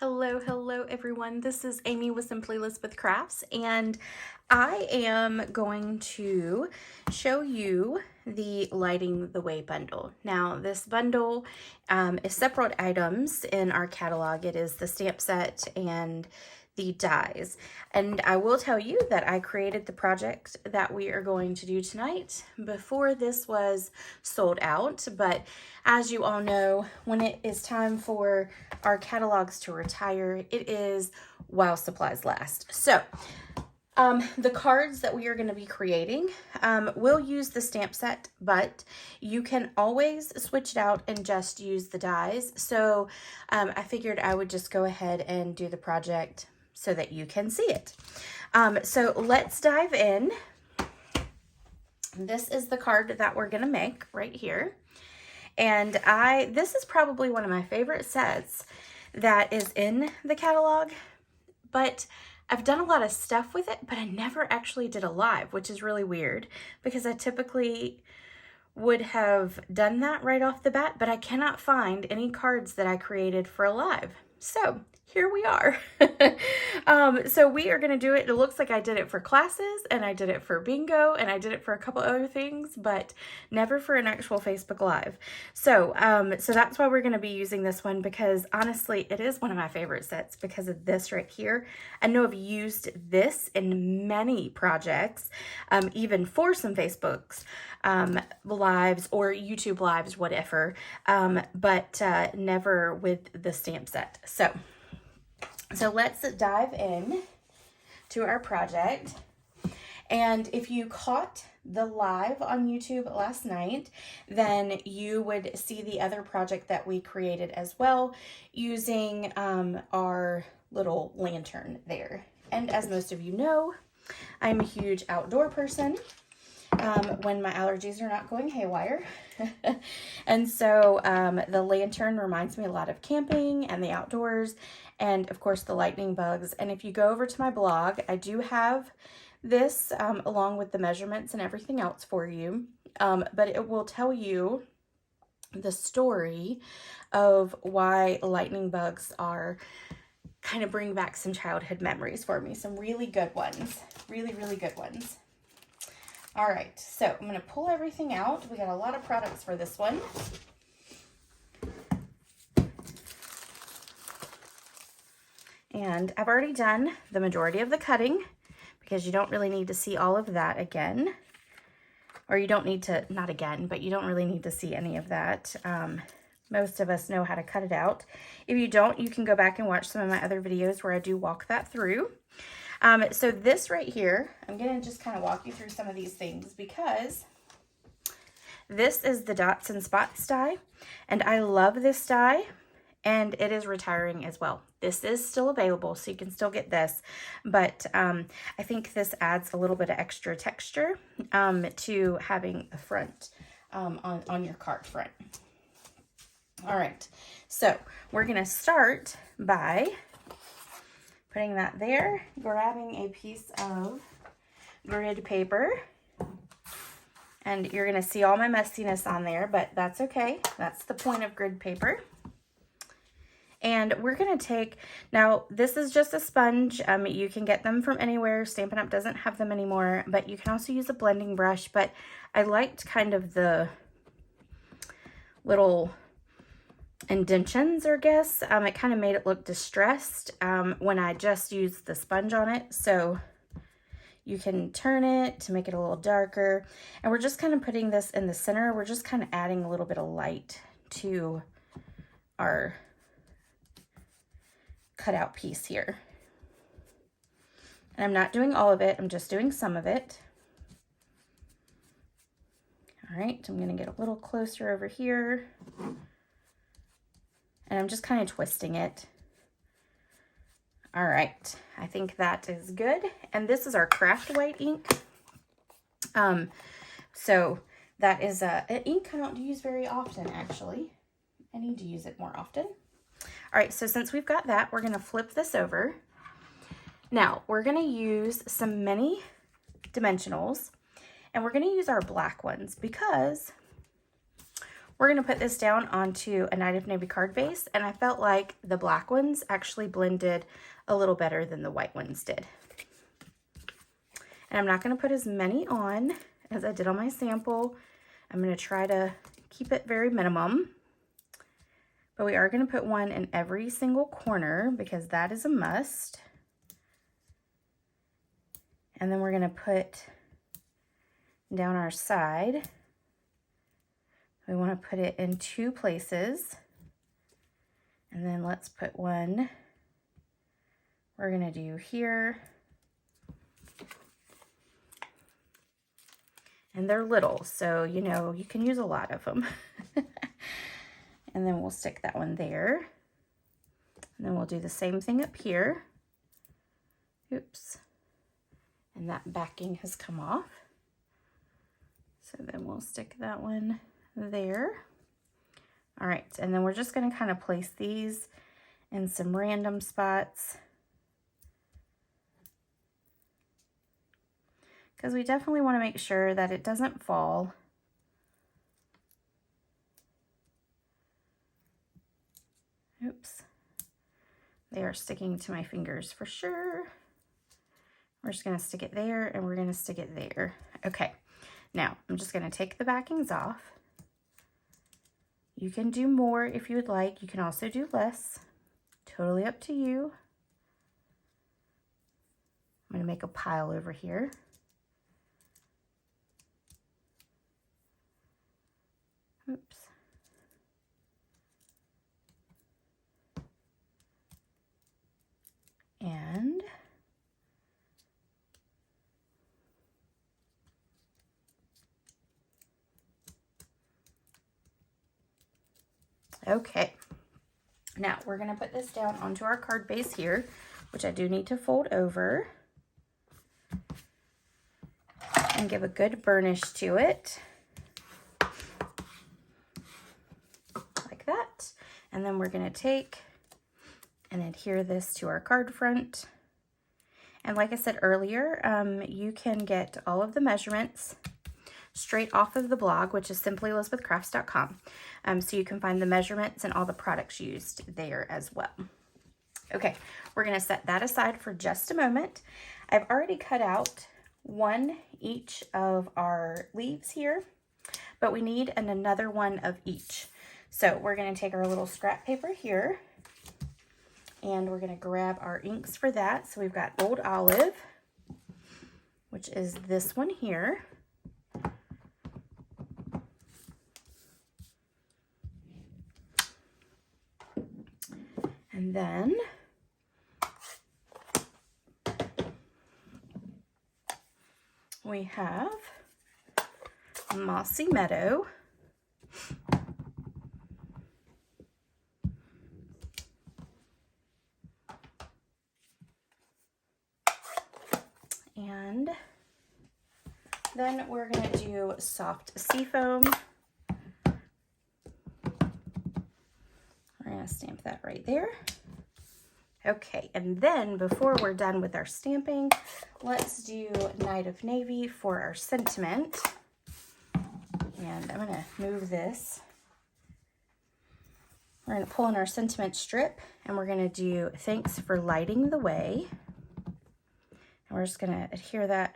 Hello everyone. This is Amy with Simply Elizabeth Crafts, and I am going to show you the Lighting the Way bundle. Now, this bundle is separate items in our catalog. It is the stamp set and the dies. And I will tell you that I created the project that we are going to do tonight before this was sold out. But as you all know, when it is time for our catalogs to retire, it is while supplies last. So the cards that we are going to be creating will use the stamp set, but you can always switch it out and just use the dies. So I figured I would just go ahead and do the project so that you can see it. So let's dive in. This is the card that we're going to make right here. And this is probably one of my favorite sets that is in the catalog, but I've done a lot of stuff with it, but I never actually did a live, which is really weird because I typically would have done that right off the bat, but I cannot find any cards that I created for a live. So here we are. So we are going to do it. It looks like I did it for classes and I did it for bingo and I did it for a couple other things, but never for an actual Facebook Live. So, so that's why we're going to be using this one, because honestly, it is one of my favorite sets because of this right here. I know I've used this in many projects, even for some Facebooks, lives or YouTube lives, whatever, but never with the stamp set. So let's dive in to our project. And if you caught the live on YouTube last night, then you would see the other project that we created as well using our little lantern there. And as most of you know, I'm a huge outdoor person when my allergies are not going haywire. And so the lantern reminds me a lot of camping and the outdoors, and of course the lightning bugs. And if you go over to my blog, I do have this along with the measurements and everything else for you, but it will tell you the story of why lightning bugs are kind of bring back some childhood memories for me. Some really good ones, really good ones. All right, so I'm going to pull everything out. We got a lot of products for this one. And I've already done the majority of the cutting because you don't really need to see all of that again. Or you don't need to, not again, but you don't really need to see any of that. Most of us know how to cut it out. If you don't, you can go back and watch some of my other videos where I do walk that through. So this right here, I'm going to just kind of walk you through some of these things because this is the Dots and Spots die, and I love this die, and it is retiring as well. This is still available, so you can still get this, but I think this adds a little bit of extra texture to having a front on your card front. All right, so we're going to start by putting that there, grabbing a piece of grid paper, and you're going to see all my messiness on there, but that's okay. That's the point of grid paper. And we're going to take, now this is just a sponge. You can get them from anywhere. Stampin' Up! Doesn't have them anymore, but you can also use a blending brush, but I liked kind of the little indentions, I guess. It kind of made it look distressed when I just used the sponge on it. So you can turn it to make it a little darker. And we're just kind of putting this in the center. We're just kind of adding a little bit of light to our cutout piece here. And I'm not doing all of it. I'm just doing some of it. All right, I'm going to get a little closer over here. And I'm just kind of twisting it. All right, I think that is good. And this is our craft white ink. So that is an ink I don't use very often, actually. I need to use it more often. All right, so since we've got that, we're going to flip this over. Now, we're going to use some mini dimensionals, and we're going to use our black ones because We're going to put this down onto a Night of Navy card base, and I felt like the black ones actually blended a little better than the white ones did. And I'm not going to put as many on as I did on my sample. I'm going to try to keep it very minimum. But we are going to put one in every single corner because that is a must. And then we're going to put down our side. We want to put it in 2 places. And then let's put one we're going to do here. And they're little, so you know, you can use a lot of them. And then we'll stick that one there. And then we'll do the same thing up here. Oops. And that backing has come off. So then we'll stick that one there. All right, and then we're just going to kind of place these in some random spots, because we definitely want to make sure that it doesn't fall. Oops. They are sticking to my fingers for sure. We're just going to stick it there, and we're going to stick it there. Okay, now I'm just going to take the backings off. You can do more if you would like. You can also do less. Totally up to you. I'm going to make a pile over here. Oops. And okay, now we're going to put this down onto our card base here, which I do need to fold over and give a good burnish to it. Like that. And then we're going to take and adhere this to our card front. And like I said earlier, you can get all of the measurements straight off of the blog, which is simplyelizabethcrafts.com. So you can find the measurements and all the products used there as well. Okay, we're going to set that aside for just a moment. I've already cut out one each of our leaves here, but we need another one of each. So we're going to take our little scrap paper here, and we're going to grab our inks for that. So we've got Old Olive, which is this one here. And then we have Mossy Meadow. And then we're going to do Soft Seafoam. We're going to stamp that right there. Okay, and then before we're done with our stamping, let's do Night of Navy for our sentiment. And I'm going to move this. We're going to pull in our sentiment strip, and we're going to do Thanks for Lighting the Way. And we're just going to adhere that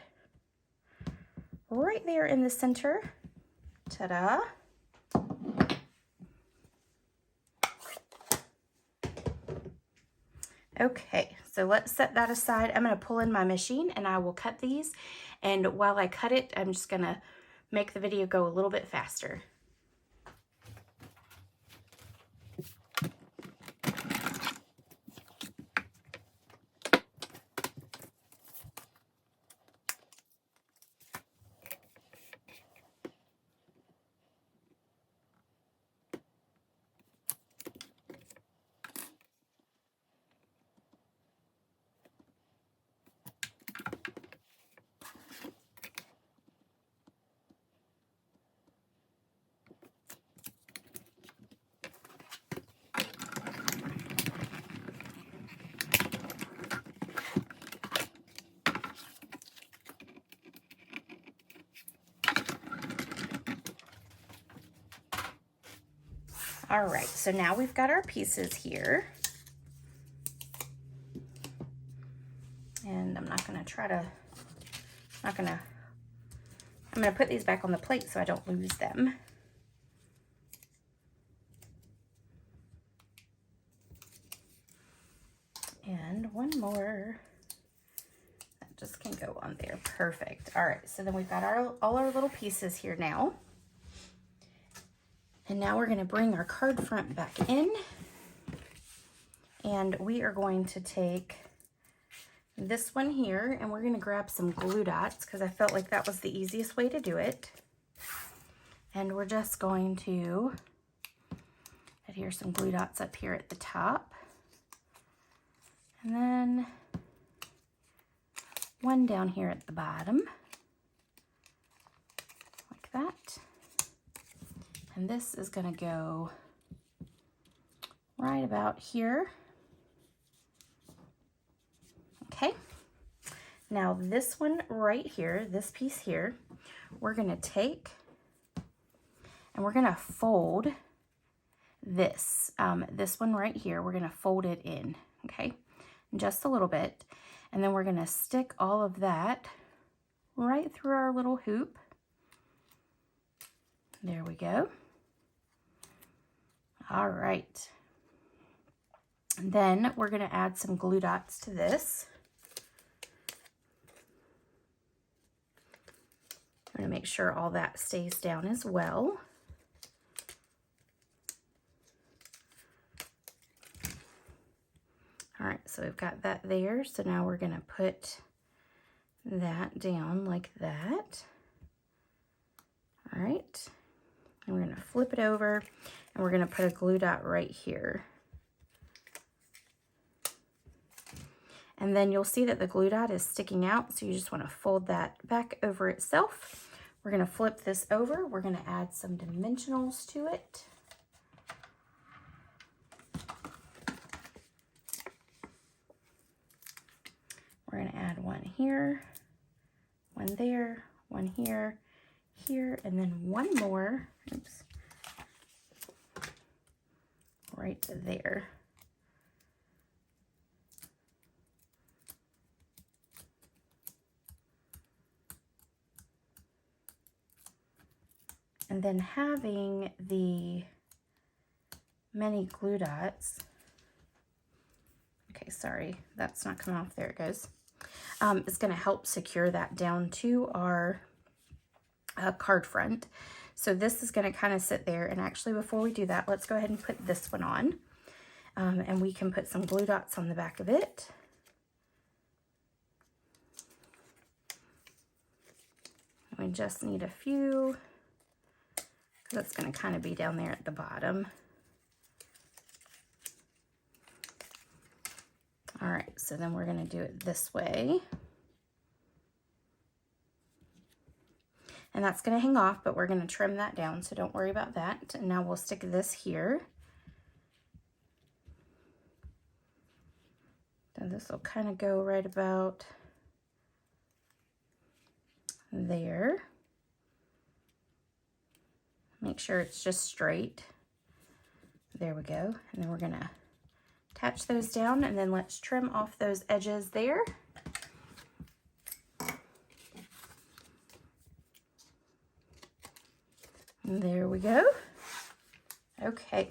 right there in the center. Ta-da! Okay, so let's set that aside. I'm going to pull in my machine and I will cut these. And while I cut it, I'm just going to make the video go a little bit faster. All right, so now we've got our pieces here. And I'm gonna put these back on the plate so I don't lose them. And one more. That just can go on there. Perfect. All right, so then we've got all our little pieces here now. And now we're gonna bring our card front back in. And we are going to take this one here and we're gonna grab some glue dots because I felt like that was the easiest way to do it. And we're just going to adhere some glue dots up here at the top. And then one down here at the bottom, like that. And this is gonna go right about here. Okay, now this one right here, this piece here, we're gonna take and we're gonna fold this, this one right here, we're gonna fold it in, okay, just a little bit. And then we're gonna stick all of that right through our little hoop. There we go. All right. And then we're gonna add some glue dots to this. I'm gonna make sure all that stays down as well. All right, so we've got that there. So now we're gonna put that down like that. All right, and we're gonna flip it over and we're gonna put a glue dot right here. And then you'll see that the glue dot is sticking out, so you just wanna fold that back over itself. We're gonna flip this over. We're gonna add some dimensionals to it. We're gonna add one here, one there, one here, here, and then one more, oops, right there. And then having the many glue dots, okay, sorry, that's not coming off, there it goes. It's gonna help secure that down to our card front. So this is gonna kind of sit there, and actually before we do that, let's go ahead and put this one on. And we can put some glue dots on the back of it. We just need a few, because it's gonna kind of be down there at the bottom. All right, so then we're gonna do it this way. And that's gonna hang off, but we're gonna trim that down, so don't worry about that. And now we'll stick this here. And this will kind of go right about there. Make sure it's just straight. There we go. And then we're gonna attach those down, and then let's trim off those edges there. And there we go. Okay,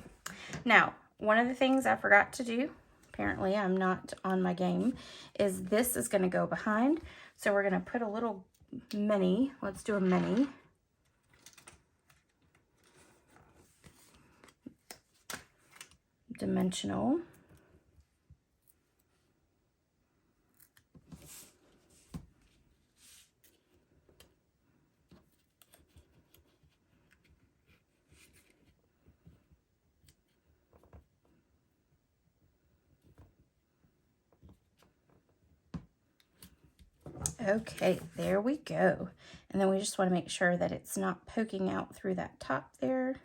now one of the things I forgot to do, apparently I'm not on my game, is this is gonna go behind. So we're gonna put a little mini, let's do a mini. Dimensional. Okay, there we go. And then we just want to make sure that it's not poking out through that top there.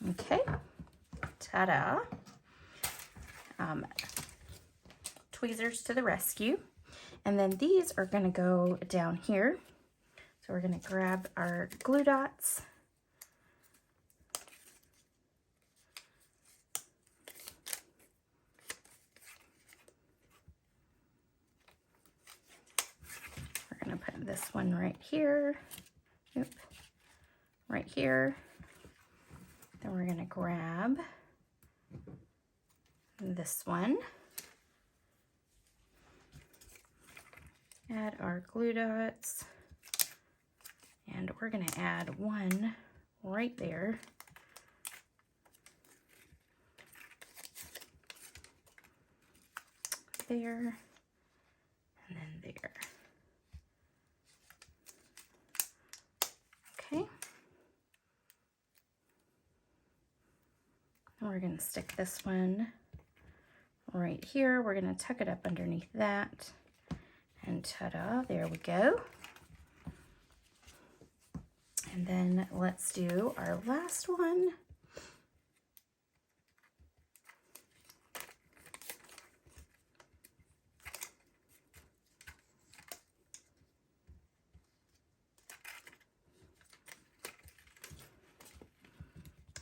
Okay, ta-da. Tweezers to the rescue. And then these are going to go down here. So So we're going to grab our glue dots. We're going to put this one right here. Oop, right here. Then we're going to grab this one. Add our glue dots. And we're going to add one right there. There. And then there. Okay. And we're going to stick this one right here. We're going to tuck it up underneath that. And ta-da, there we go. And then let's do our last one.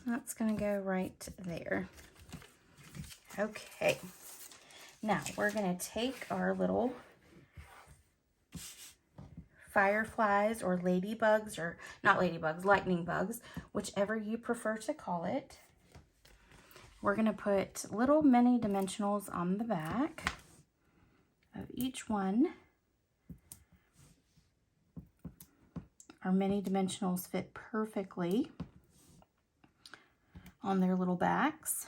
That's going to go right there. Okay. Now we're going to take our little fireflies or ladybugs, or not ladybugs, lightning bugs, whichever you prefer to call it. We're going to put little mini dimensionals on the back of each one. Our mini dimensionals fit perfectly on their little backs.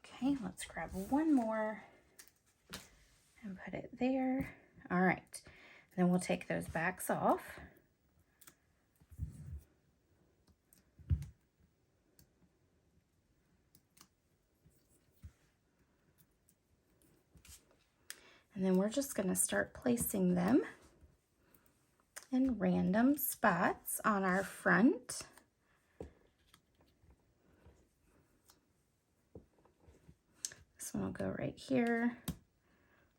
Okay, let's grab one more and put it there. All right, then we'll take those backs off. And then we're just going to start placing them in random spots on our front. This one will go right here.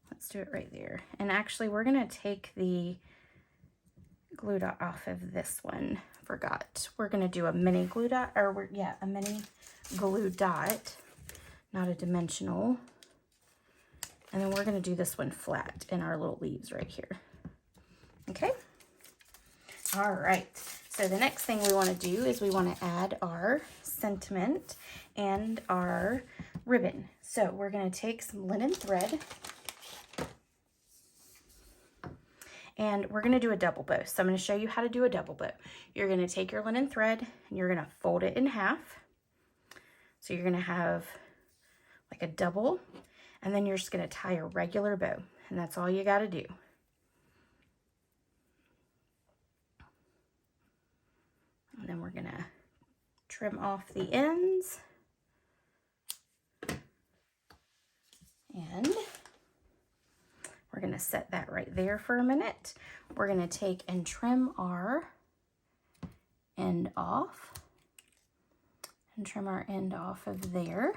Let's do it right there. And actually, we're going to take the glue dot off of this one. Forgot. We're going to do a mini glue dot, or a mini glue dot, not a dimensional. And then we're going to do this one flat in our little leaves right here. Okay. All right. So the next thing we want to do is we want to add our sentiment and our ribbon. So we're going to take some linen thread and we're going to do a double bow. So I'm going to show you how to do a double bow. You're going to take your linen thread and you're going to fold it in half. So you're going to have like a double, and then you're just going to tie a regular bow, and that's all you got to do. And then we're going to trim off the ends. And we're going to set that right there for a minute. We're going to take and trim our end off. And trim our end off of there.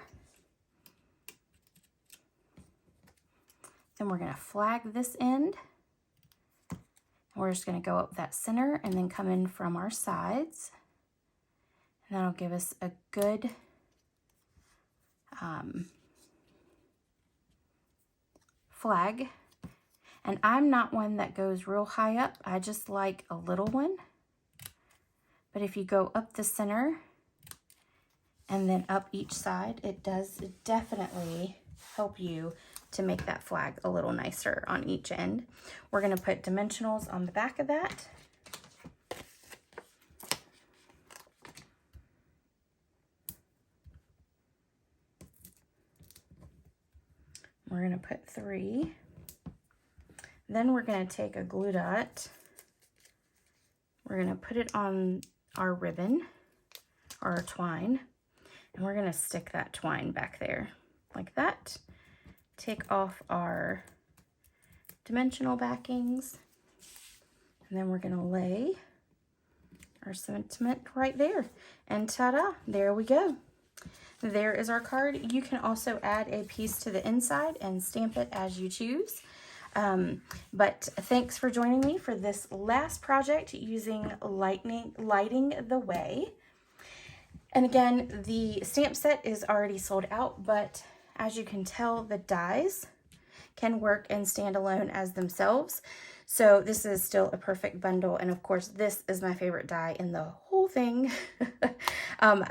Then we're going to flag this end. And we're just going to go up that center and then come in from our sides. And that'll give us a good flag. And I'm not one that goes real high up. I just like a little one. But if you go up the center and then up each side, it does definitely help you to make that flag a little nicer on each end. We're going to put dimensionals on the back of that. We're going to put 3. Then we're going to take a glue dot. We're going to put it on our ribbon or our twine, and we're going to stick that twine back there like that. Take off our dimensional backings, and then we're going to lay our sentiment right there. And ta-da, there we go. There is our card. You can also add a piece to the inside and stamp it as you choose. But thanks for joining me for this last project using Lighting the Way. And again, the stamp set is already sold out, but as you can tell, the dies can work and stand alone as themselves. So this is still a perfect bundle. And of course, this is my favorite die in the whole thing. I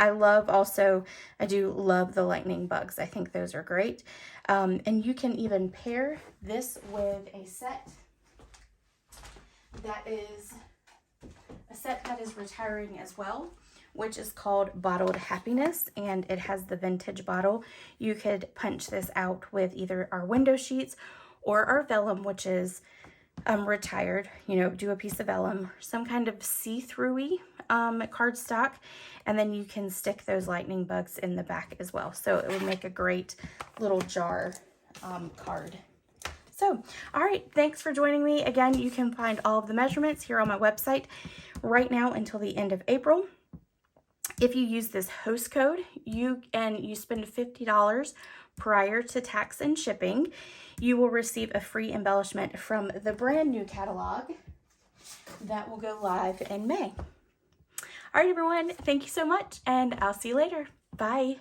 do love the lightning bugs. I think those are great. And you can even pair this with a set that is retiring as well, which is called Bottled Happiness, and it has the vintage bottle. You could punch this out with either our window sheets or our vellum, which is retired. You know, do a piece of vellum, some kind of see-through-y cardstock, and then you can stick those lightning bugs in the back as well. So it would make a great little jar card. So, all right, thanks for joining me. Again, you can find all of the measurements here on my website right now until the end of April. If you use this host code, you spend $50 prior to tax and shipping, you will receive a free embellishment from the brand new catalog that will go live in May. All right, everyone, thank you so much, and I'll see you later. Bye.